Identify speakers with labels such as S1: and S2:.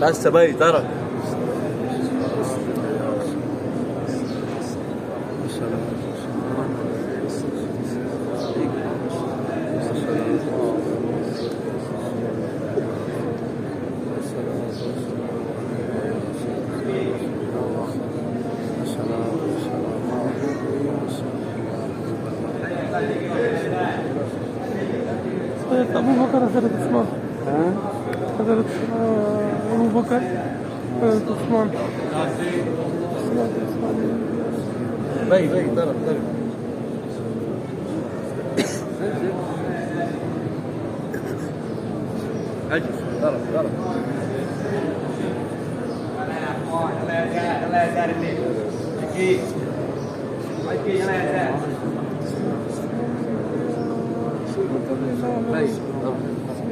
S1: بس باي ترى
S2: أبو بكر حضرت عثمان. حضرت أبو بكر حضرت عثمان.
S1: باي ترى اجل ترى
S3: الله يسار الليل اكيد الله يسار
S1: باي